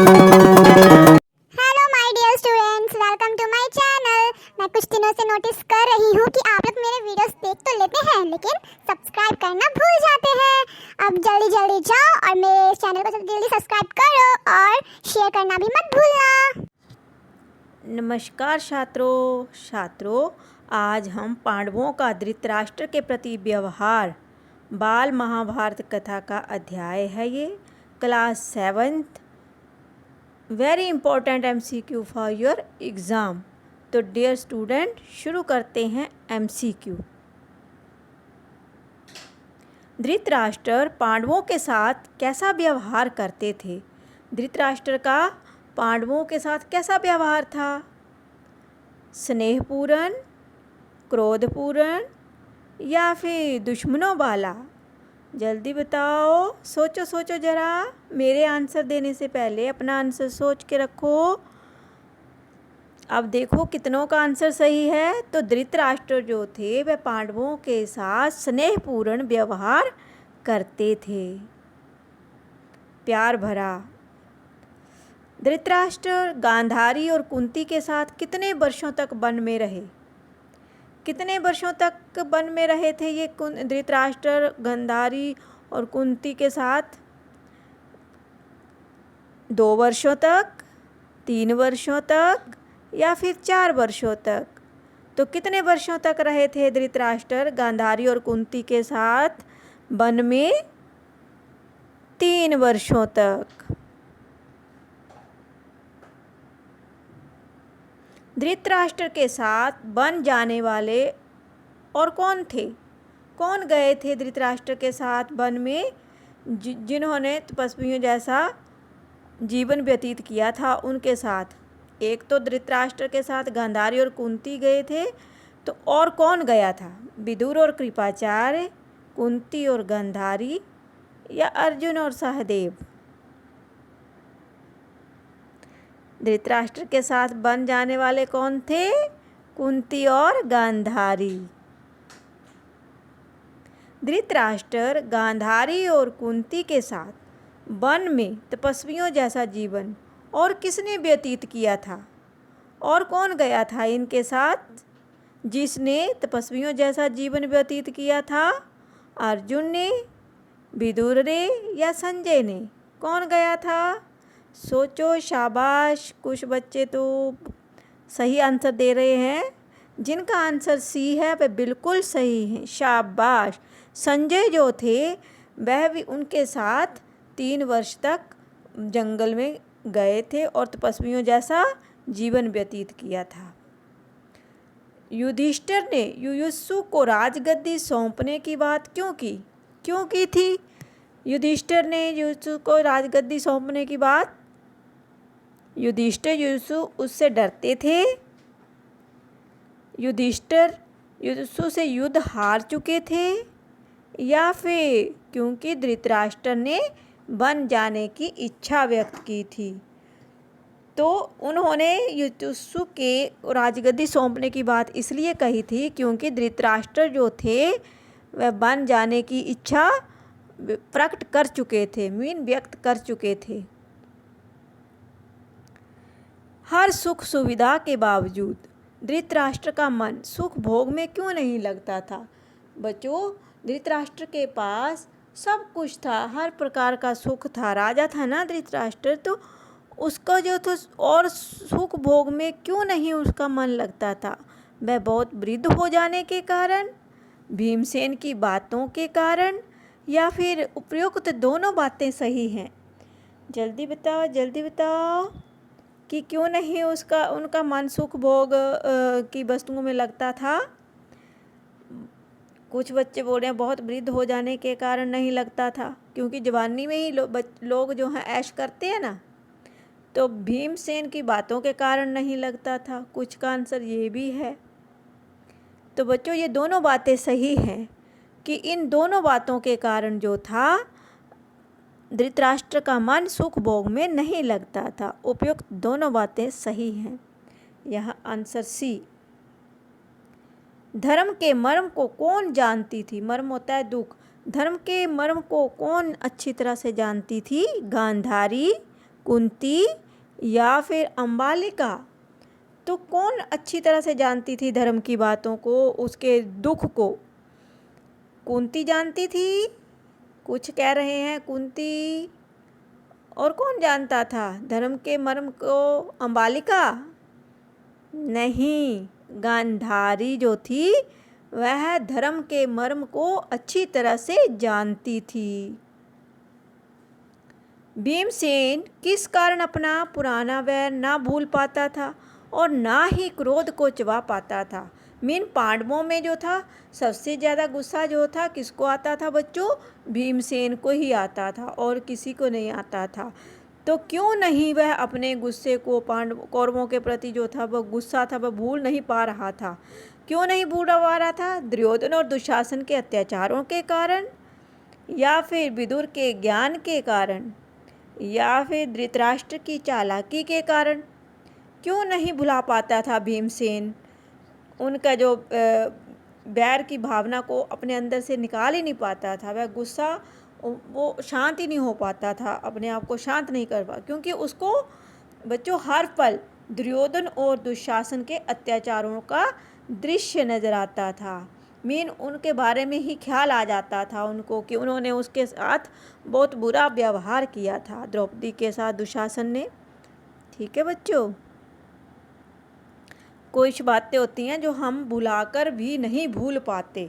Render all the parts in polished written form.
Hello my dear students, welcome to my channel. मैं कुछ दिनों से नोटिस कर रही हूँ कि आप लोग मेरे वीडियोस देख तो लेते हैं लेकिन सब्सक्राइब करना भूल जाते हैं। अब जल्दी जल्दी जाओ और मेरे चैनल को जल्दी जल्दी सब्सक्राइब करो और शेयर करना भी मत भूलना। नमस्कार छात्रों, आज हम पांडवों का धृतराष्ट्र के प्रति व्यवहार बाल महाभारत कथा का अध्याय है। ये class 7th very important MCQ for your exam. तो डियर स्टूडेंट, शुरू करते हैं MCQ। धृतराष्ट्र पांडवों के साथ कैसा व्यवहार करते थे? धृतराष्ट्र का पांडवों के साथ कैसा व्यवहार था? स्नेहपूर्ण, क्रोधपूर्ण या फिर दुश्मनों वाला? जल्दी बताओ, सोचो सोचो ज़रा। मेरे आंसर देने से पहले अपना आंसर सोच के रखो। अब देखो कितनों का आंसर सही है। तो धृतराष्ट्र जो थे वह पांडवों के साथ स्नेहपूर्ण व्यवहार करते थे, प्यार भरा। धृतराष्ट्र गांधारी और कुंती के साथ कितने वर्षों तक वन में रहे? कितने वर्षों तक वन में रहे थे ये धृतराष्ट्र गांधारी और कुंती के साथ? 2 वर्षों तक, 3 वर्षों तक या फिर 4 वर्षों तक? तो कितने वर्षों तक रहे थे धृतराष्ट्र गांधारी और कुंती के साथ वन में? 3 वर्षों तक। धृतराष्ट्र के साथ वन जाने वाले और कौन थे? कौन गए थे धृतराष्ट्र के साथ वन में जिन्होंने तपस्वियों जैसा जीवन व्यतीत किया था उनके साथ? एक तो धृतराष्ट्र के साथ गांधारी और कुंती गए थे, तो और कौन गया था? विदुर और कृपाचार्य, कुंती और गांधारी या अर्जुन और सहदेव? धृतराष्ट्र के साथ वन जाने वाले कौन थे? कुंती और गांधारी। धृतराष्ट्र गांधारी और कुंती के साथ वन में तपस्वियों जैसा जीवन और किसने व्यतीत किया था? और कौन गया था इनके साथ जिसने तपस्वियों जैसा जीवन व्यतीत किया था? अर्जुन ने, विदुर ने या संजय ने? कौन गया था? सोचो, शाबाश। कुछ बच्चे तो सही आंसर दे रहे हैं। जिनका आंसर सी है वह बिल्कुल सही है, शाबाश। संजय जो थे वह भी उनके साथ 3 वर्ष तक जंगल में गए थे और तपस्वियों जैसा जीवन व्यतीत किया था। युधिष्ठिर ने युयुत्सु को राजगद्दी सौंपने की बात क्यों की थी? युधिष्ठिर ने युयुत्सु को राजगद्दी सौंपने की बात? युधिष्ठिर युयुत्सु उससे डरते थे? युधिष्ठिर युयुत्सु से युद्ध हार चुके थे? या फिर क्योंकि धृतराष्ट्र ने वन जाने की इच्छा व्यक्त की थी? तो उन्होंने युयुत्सु के राजगद्दी सौंपने की बात इसलिए कही थी क्योंकि धृतराष्ट्र जो थे वह वन जाने की इच्छा प्रकट कर चुके थे, व्यक्त कर चुके थे। हर सुख सुविधा के बावजूद धृतराष्ट्र का मन सुख भोग में क्यों नहीं लगता था? बच्चों, धृतराष्ट्र के पास सब कुछ था, हर प्रकार का सुख था, राजा था ना धृतराष्ट्र, तो उसका जो था और सुख भोग में क्यों नहीं उसका मन लगता था? वह बहुत वृद्ध हो जाने के कारण, भीमसेन की बातों के कारण, या फिर उपयुक्त दोनों बातें सही हैं? जल्दी बताओ कि क्यों नहीं उनका मन सुख भोग की वस्तुओं में लगता था? कुछ बच्चे बोल रहे हैं बहुत वृद्ध हो जाने के कारण नहीं लगता था, क्योंकि जवानी में ही लोग जो हैं ऐश करते हैं ना, तो भीमसेन की बातों के कारण नहीं लगता था। कुछ का आंसर ये भी है। तो बच्चों, ये दोनों बातें सही हैं कि इन दोनों बातों के कारण जो था धृतराष्ट्र का मन सुख भोग में नहीं लगता था। उपयुक्त दोनों बातें सही हैं। यह आंसर सी। धर्म के मर्म को कौन जानती थी? मर्म होता है दुख। धर्म के मर्म को कौन अच्छी तरह से जानती थी? गांधारी, कुंती या फिर अंबालिका? तो कौन अच्छी तरह से जानती थी धर्म की बातों को, उसके दुख को? कुंती जानती थी, कुछ कह रहे हैं कुंती। और कौन जानता था धर्म के मर्म को? अंबालिका? नहीं, गांधारी जो थी वह धर्म के मर्म को अच्छी तरह से जानती थी। भीमसेन किस कारण अपना पुराना वैर ना भूल पाता था और ना ही क्रोध को चबा पाता था? मीन पांडवों में जो था सबसे ज़्यादा गुस्सा जो था किसको आता था बच्चों? भीमसेन को ही आता था और किसी को नहीं आता था। तो क्यों नहीं वह अपने गुस्से को कौरवों के प्रति जो था वह गुस्सा था वह भूल नहीं पा रहा था? क्यों नहीं भूल पा रहा था? दुर्योधन और दुशासन के अत्याचारों के कारण, या फिर विदुर के ज्ञान के कारण, या फिर धृतराष्ट्र की चालाकी के कारण? क्यों नहीं भुला पाता था भीमसेन? उनका जो बैर की भावना को अपने अंदर से निकाल ही नहीं पाता था। वह गुस्सा वो शांत ही नहीं हो पाता था, अपने आप को शांत नहीं कर पा, क्योंकि उसको बच्चों हर पल दुर्योधन और दुशासन के अत्याचारों का दृश्य नज़र आता था। मीन उनके बारे में ही ख्याल आ जाता था उनको कि उन्होंने उसके साथ बहुत बुरा व्यवहार किया था, द्रौपदी के साथ दुशासन ने। ठीक है बच्चों, कुछ बातें होती हैं जो हम भुलाकर भी नहीं भूल पाते,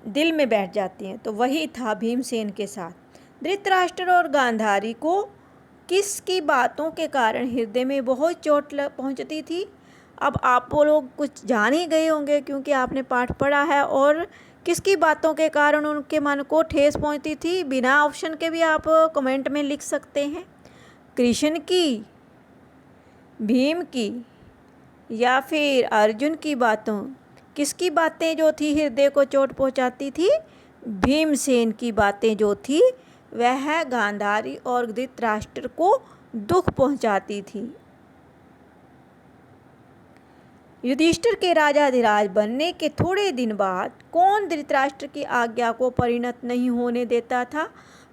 दिल में बैठ जाती हैं। तो वही था भीमसेन के साथ। धृतराष्ट्र और गांधारी को किसकी बातों के कारण हृदय में बहुत चोट पहुंचती थी? अब आप वो लोग कुछ जान ही गए होंगे क्योंकि आपने पाठ पढ़ा है। और किसकी बातों के कारण उनके मन को ठेस पहुंचती थी? बिना ऑप्शन के भी आप कमेंट में लिख सकते हैं। कृष्ण की, भीम की, या फिर अर्जुन की बातों? किसकी बातें जो थी हृदय को चोट पहुंचाती थी? भीमसेन की बातें जो थी वह गांधारी और धृतराष्ट्र को दुख पहुंचाती थी। युधिष्ठिर के राजाधिराज बनने के थोड़े दिन बाद कौन धृतराष्ट्र की आज्ञा को परिणत नहीं होने देता था?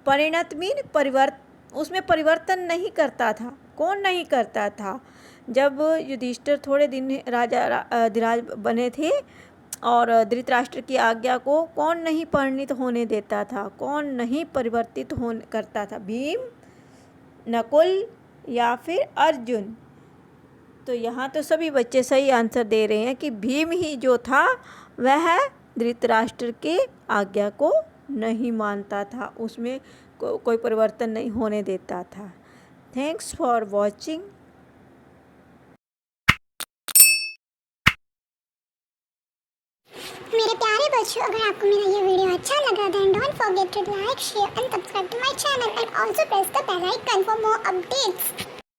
परिणत मीन उसमें परिवर्तन नहीं करता था। कौन नहीं करता था? जब युधिष्ठिर थोड़े दिन राजाधिराज बने थे और धृतराष्ट्र की आज्ञा को कौन नहीं परिणत होने देता था? कौन नहीं परिवर्तित करता था? भीम, नकुल या फिर अर्जुन? तो यहाँ तो सभी बच्चे सही आंसर दे रहे हैं कि भीम ही जो था वह धृतराष्ट्र के आज्ञा को नहीं मानता था, उसमें कोई परिवर्तन नहीं होने देता था। Thanks for watching. मेरे प्यारे बच्चों, अगर आपको मेरा ये वीडियो अच्छा लगा then don't forget to like, share and subscribe to my channel and also press the bell icon for more updates.